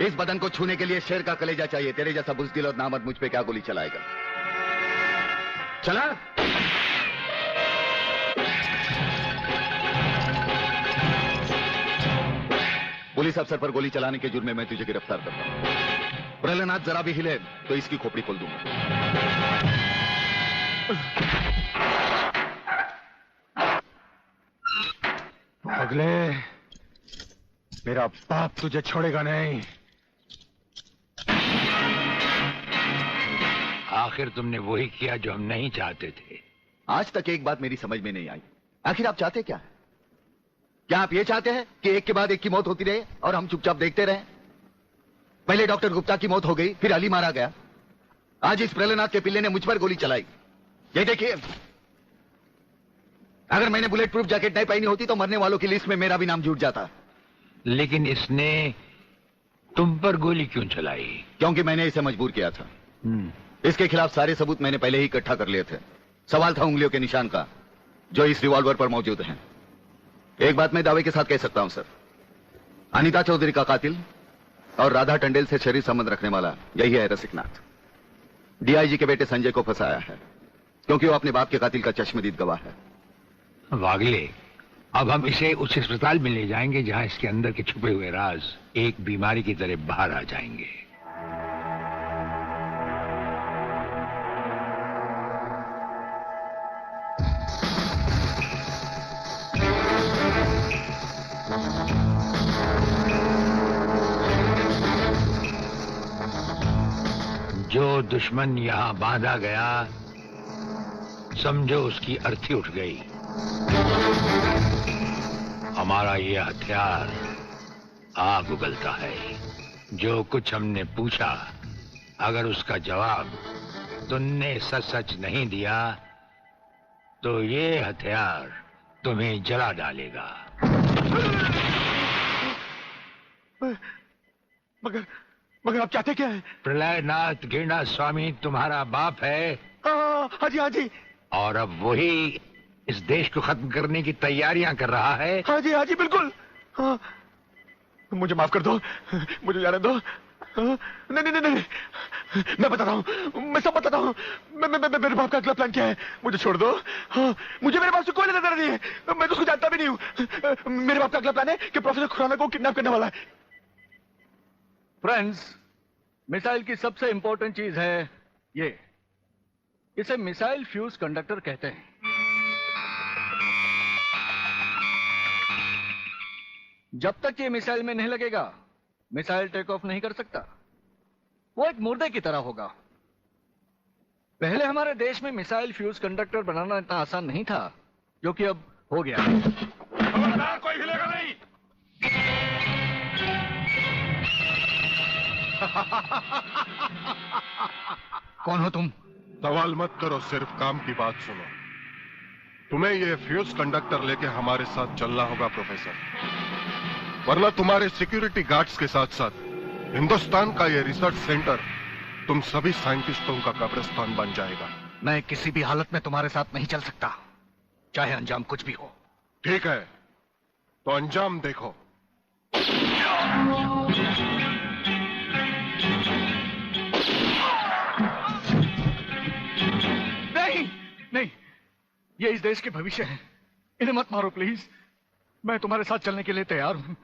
इस बदन को छूने के लिए शेर का कलेजा चाहिए। तेरे जैसा बुज़दिल और नामर्द मुझ पे क्या गोली चलाएगा? चला। पुलिस अफसर पर गोली चलाने के जुर्म में मैं तुझे गिरफ्तार करता हूं। प्रहलाद जरा भी हिले तो इसकी खोपड़ी खोल दूंगा। अगले मेरा बाप तुझे छोड़ेगा नहीं। आखिर तुमने वही किया जो हम नहीं चाहते थे। आज तक एक बात मेरी समझ में नहीं आई, आखिर आप चाहते क्या है? क्या आप ये चाहते हैं कि एक के बाद एक की मौत होती रहे और हम चुपचाप देखते रहें? पहले डॉक्टर गुप्ता की मौत हो गई, फिर अली मारा गया, आज इस प्रहलाद के पिल्ले ने मुझ पर गोली चलाई। ये देखिए, अगर मैंने बुलेट प्रूफ जैकेट नहीं पहनी होती तो मरने वालों की लिस्ट में मेरा भी नाम जुड़ जाता। लेकिन इसने तुम पर गोली क्यों चलाई? क्योंकि मैंने इसे मजबूर किया था। इसके खिलाफ सारे सबूत मैंने पहले ही इकट्ठा कर लिए थे। सवाल था उंगलियों के निशान का, जो इस रिवॉल्वर पर मौजूद हैं। एक बात मैं दावे के साथ कह सकता हूं सर, अनीता चौधरी का कातिल और राधा टंडेल से शरीर संबंध रखने वाला यही है रसिकनाथ। डीआईजी के बेटे संजय को फंसाया है क्योंकि वो अपने बाप के कातिल का चश्मदीद गवाह है। वागले, अब हम इसे उस अस्पताल में ले जाएंगे जहां इसके अंदर के छुपे हुए राज एक बीमारी की तरह बाहर आ जाएंगे। जो दुश्मन यहां बांधा गया, समझो उसकी अर्थी उठ गई। हमारा ये हथियार आग उगलता है। जो कुछ हमने पूछा, अगर उसका जवाब तुमने सच सच नहीं दिया तो ये हथियार तुम्हें जला डालेगा। मगर आप चाहते क्या है? प्रलयनाथ गिरनाथ स्वामी तुम्हारा बाप है। हाँ जी, हाँ जी। और अब वही इस देश को खत्म करने की तैयारियां कर रहा है। हाँ जी, बिल्कुल। हाँ, मुझे माफ कर दो, मुझे जाने दो। नहीं, मैं बताता हूँ, मैं सब बताता हूँ। मेरे बाप का अगला प्लान क्या है? मुझे छोड़ दो। हाँ, मुझे मेरे बाप से कोई लेना देना नहीं है। मैं तो उसको जानता भी नहीं हूँ। मेरे बाप का अगला प्लान है कि प्रोफेसर खुराना को किडनैप करने वाला है। फ्रेंड्स, मिसाइल की सबसे इंपॉर्टेंट चीज है ये, इसे मिसाइल फ्यूज कंडक्टर कहते हैं। जब तक ये मिसाइल में नहीं लगेगा, मिसाइल टेक ऑफ नहीं कर सकता। वो एक मुर्दे की तरह होगा। पहले हमारे देश में मिसाइल फ्यूज कंडक्टर बनाना इतना आसान नहीं था, जो कि अब हो गया। खबरदार, कोई हिलेगा नहीं। कौन हो तुम? सवाल मत करो, सिर्फ काम की बात सुनो। तुम्हें ये फ्यूज कंडक्टर लेके हमारे साथ चलना होगा प्रोफेसर, वरना तुम्हारे सिक्योरिटी गार्ड्स के साथ साथ हिंदुस्तान का ये रिसर्च सेंटर तुम सभी साइंटिस्टों का कब्रिस्तान बन जाएगा। मैं किसी भी हालत में तुम्हारे साथ नहीं चल सकता, चाहे अंजाम कुछ भी हो। ठीक है, तो अंजाम देखो। नहीं, ये इस देश के भविष्य है। इन्हें मत मारो प्लीज। मैं तुम्हारे साथ चलने के लिए तैयार हूं।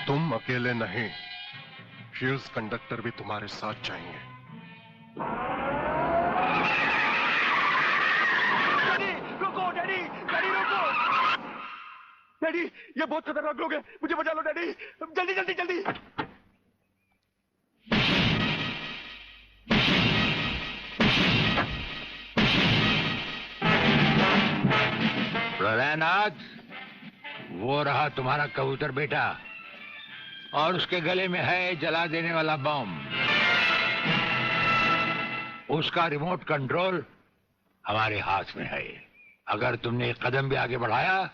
तुम अकेले नहीं, फ्यूज कंडक्टर भी तुम्हारे साथ चाहिए। डैडी रुको, डैडी रुको। डैडी, ये बहुत खतरनाक लोग हैं, मुझे बचा लो डैडी, जल्दी। प्रलयनाथ, वो रहा तुम्हारा कबूतर बेटा, और उसके गले में है जला देने वाला बम। उसका रिमोट कंट्रोल हमारे हाथ में है। अगर तुमने एक कदम भी आगे बढ़ाया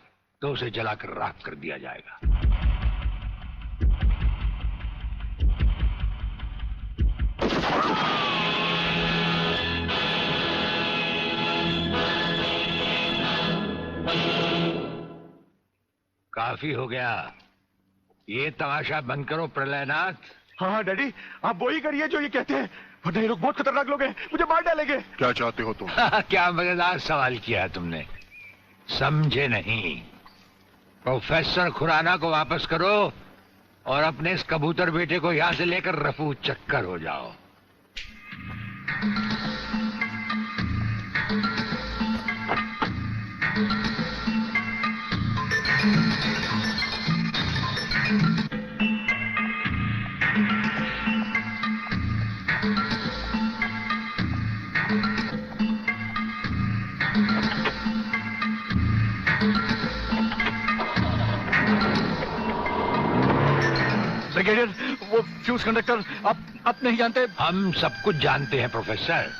तो उसे जलाकर राख कर दिया जाएगा। काफी हो गया, ये तमाशा बंद करो प्रलयनाथ। हाँ हाँ डैडी, आप वो ही करिए जो ये कहते हैं, वरना ये लोग बहुत खतरनाक लोग हैं, मुझे मार डालेंगे। क्या चाहते हो तुम? क्या मजेदार सवाल किया तुमने, समझे नहीं। प्रोफेसर खुराना को वापस करो और अपने इस कबूतर बेटे को यहां से लेकर रफू चक्कर हो जाओ। ब्रिगेडियर, वो फ्यूज कंडक्टर आप नहीं जानते? हम सब कुछ जानते हैं प्रोफेसर।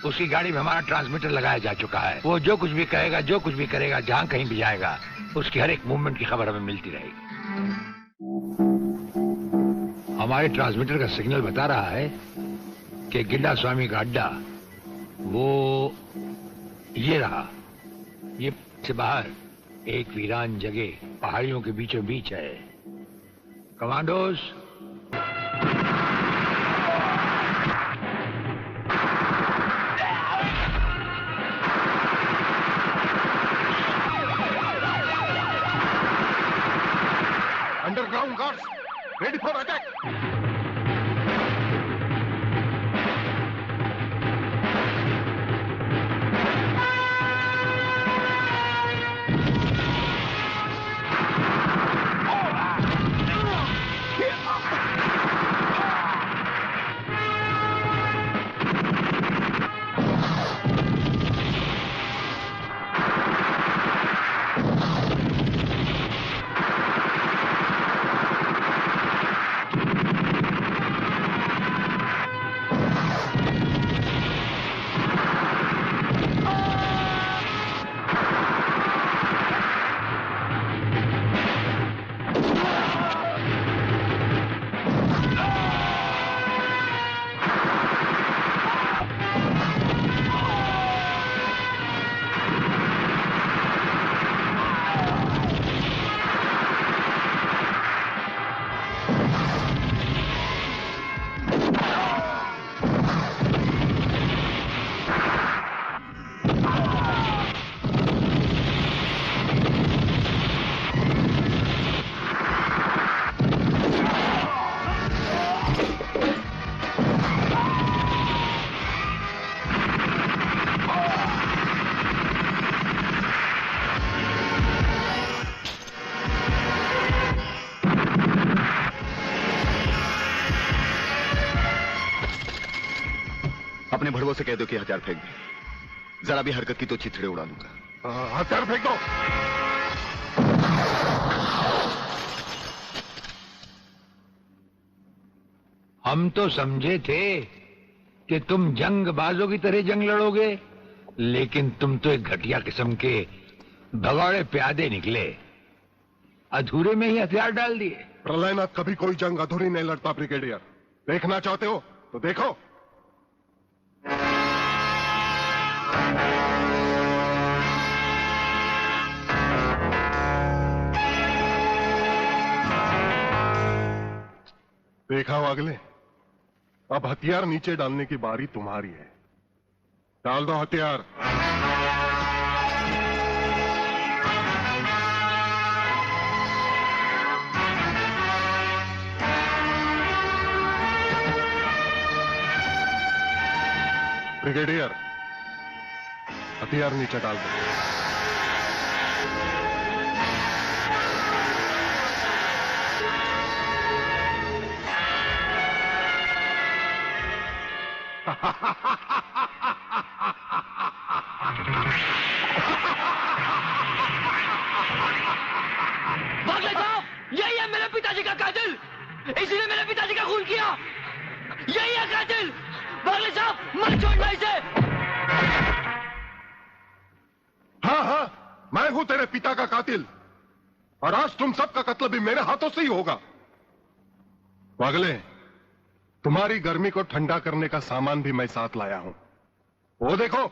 उसकी गाड़ी में हमारा ट्रांसमीटर लगाया जा चुका है। वो जो कुछ भी कहेगा, जो कुछ भी करेगा, जहां कहीं भी जाएगा, उसकी हर एक मूवमेंट की खबर हमें मिलती रहेगी। हमारे ट्रांसमीटर का सिग्नल बता रहा है कि गिड्डा स्वामी का अड्डा वो ये रहा। ये से बाहर एक वीरान जगह पहाड़ियों के बीचों बीच है। Commandos, underground guards ready for attack. अपने भड़वों से कह दो कि हथियार फेंक दे। जरा भी हरकत की तो चिथड़े उड़ा दूंगा। हथियार फेंक दो। हम तो समझे थे कि तुम जंगबाजों की तरह जंग लड़ोगे, लेकिन तुम तो एक घटिया किस्म के भगौड़े प्यादे निकले। अधूरे में ही हथियार डाल दिए। प्रलयनाथ कभी कोई जंग अधूरी नहीं लड़ता ब्रिगेडियर। देखना चाहते हो तो देखो। देखा हो अगले, अब हथियार नीचे डालने की बारी तुम्हारी है। डाल दो हथियार। ब्रिगेडियर, हथियार नीचे डाल दो। बागले साहब, यही है मेरे पिताजी का कातिल, इसीने मेरे पिताजी का खून किया। यही है कातिल। बागले साहब, मत छोड़ना इसे। हाँ हाँ, मैं हूं तेरे पिता का कातिल, और आज तुम सबका कत्ल भी मेरे हाथों से ही होगा। वागले, तुम्हारी गर्मी को ठंडा करने का सामान भी मैं साथ लाया हूं। वो देखो।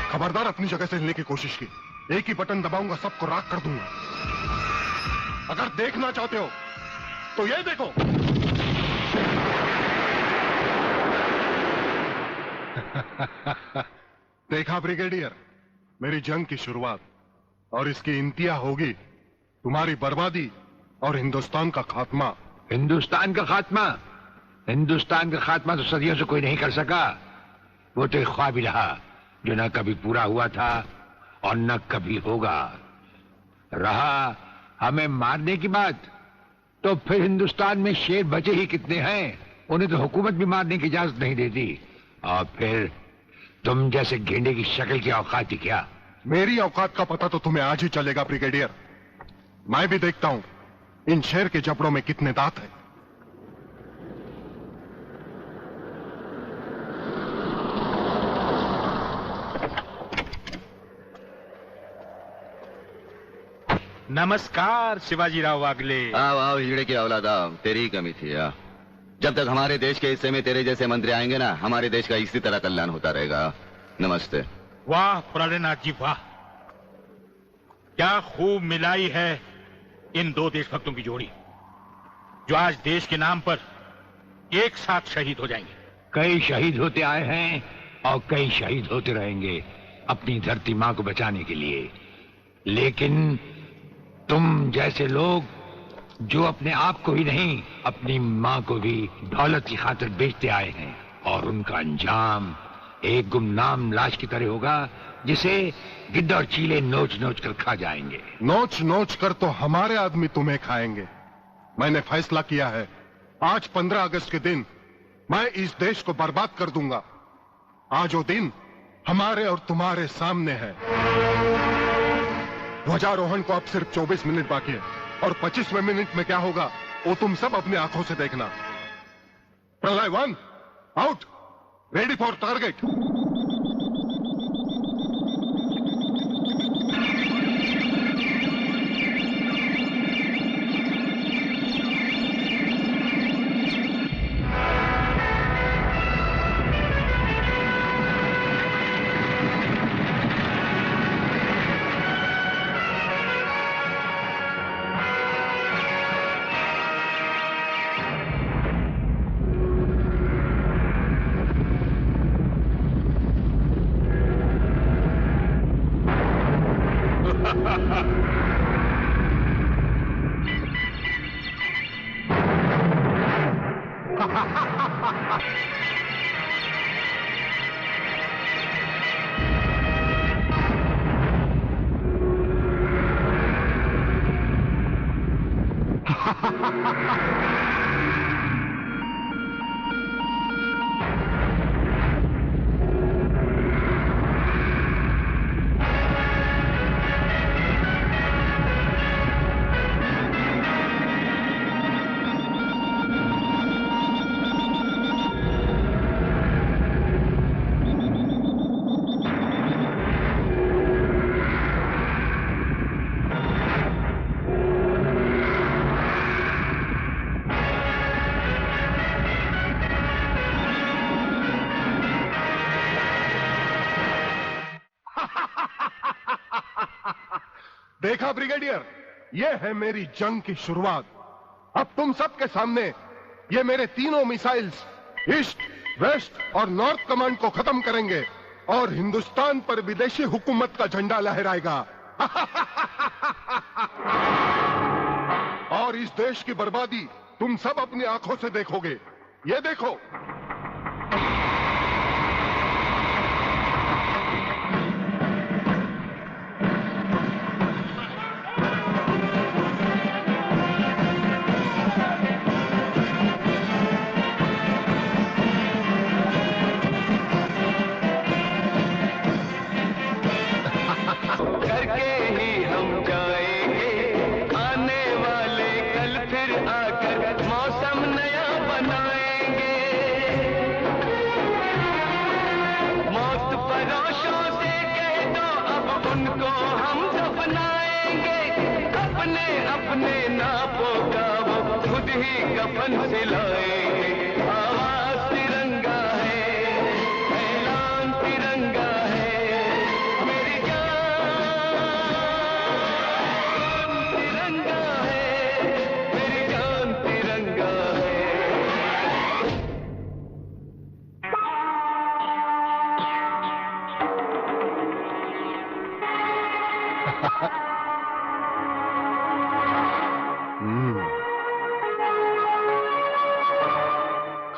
खबरदार अपनी जगह से हिलने की कोशिश की। एक ही बटन दबाऊंगा, सबको राख कर दूंगा। अगर देखना चाहते हो तो ये देखो। देखा ब्रिगेडियर, मेरी जंग की शुरुआत, और इसकी इंतहा होगी तुम्हारी बर्बादी और हिंदुस्तान का खात्मा। हिंदुस्तान का खात्मा? हिंदुस्तान का खात्मा तो सदियों से कोई नहीं कर सका। वो तो एक ख्वाब ही रहा जो न कभी पूरा हुआ था और न कभी होगा। रहा हमें मारने की बात, तो फिर हिंदुस्तान में शेर बचे ही कितने हैं, उन्हें तो हुकूमत भी मारने की इजाजत नहीं देती। और फिर तुम जैसे गेंडे की शक्ल की औकात ही क्या? मेरी औकात का पता तो तुम्हें आज ही चलेगा ब्रिगेडियर। मैं भी देखता हूं इन शेर के जबड़ों में कितने दांत हैं। नमस्कार शिवाजी राव वागले। आओ आओ हिजड़े की औलाद आओ, तेरी ही कमी थी। आ जब तक हमारे देश के हिस्से में तेरे जैसे मंत्री आएंगे ना, हमारे देश का इसी तरह कल्याण होता रहेगा। नमस्ते। वाह प्राणनाथ जी वाह, क्या खूब मिलाई है इन दो देशभक्तों की जोड़ी, जो आज देश के नाम पर एक साथ शहीद हो जाएंगे। कई शहीद होते आए हैं और कई शहीद होते रहेंगे अपनी धरती मां को बचाने के लिए। लेकिन तुम जैसे लोग जो अपने आप को ही नहीं अपनी मां को भी दौलत की खातिर बेचते आए हैं, और उनका अंजाम एक गुमनाम लाश की तरह होगा जिसे गिद्ध और चीले नोच नोच कर खा जाएंगे। नोच नोच कर तो हमारे आदमी तुम्हें खाएंगे। मैंने फैसला किया है, आज 15 अगस्त के दिन मैं इस देश को बर्बाद कर दूंगा। आज वो दिन हमारे और तुम्हारे सामने है। ध्वजारोहण को अब सिर्फ 24 मिनट बाकी है, और 25वें मिनट में क्या होगा वो तुम सब अपनी आंखों से देखना। प्रलय 1 आउट, रेडी फॉर टारगेट। देखा ब्रिगेडियर, ये है मेरी जंग की शुरुआत। अब तुम सबके सामने ये मेरे तीनों मिसाइल्स ईस्ट, वेस्ट और नॉर्थ कमांड को खत्म करेंगे और हिंदुस्तान पर विदेशी हुकूमत का झंडा लहराएगा। और इस देश की बर्बादी तुम सब अपनी आंखों से देखोगे। ये देखो। करके ही हम जाएंगे आने वाले कल, फिर आकर मौसम नया बनाएंगे। मौत परोशों से कह दो अब उनको हम दफनाएंगे। अपने अपने नापों का वो खुद ही कफन सिलाएंगे। आवाज तिरंगा है, ऐलान तिरंगा है,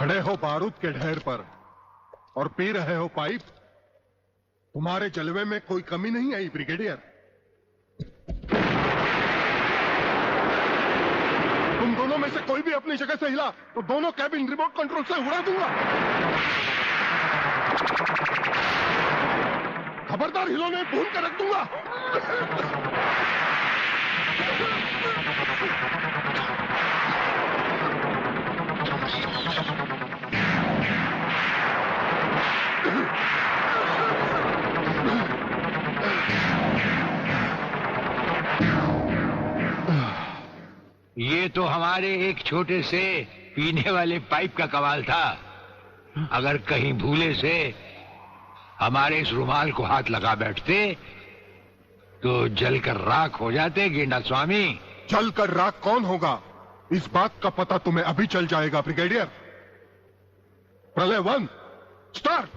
खड़े हो बारूद के ढेर पर और पी रहे हो पाइप। तुम्हारे जलवे में कोई कमी नहीं आई ब्रिगेडियर। तुम दोनों में से कोई भी अपनी जगह से हिला तो दोनों कैबिन रिमोट कंट्रोल से उड़ा दूंगा। खबरदार हिलोने भून कर रख दूंगा। ये तो हमारे एक छोटे से पीने वाले पाइप का कमाल था। अगर कहीं भूले से हमारे इस रुमाल को हाथ लगा बैठते तो जलकर राख हो जाते गेंडा स्वामी। जलकर राख कौन होगा इस बात का पता तुम्हें अभी चल जाएगा ब्रिगेडियर। प्रलय 1 स्टार्ट।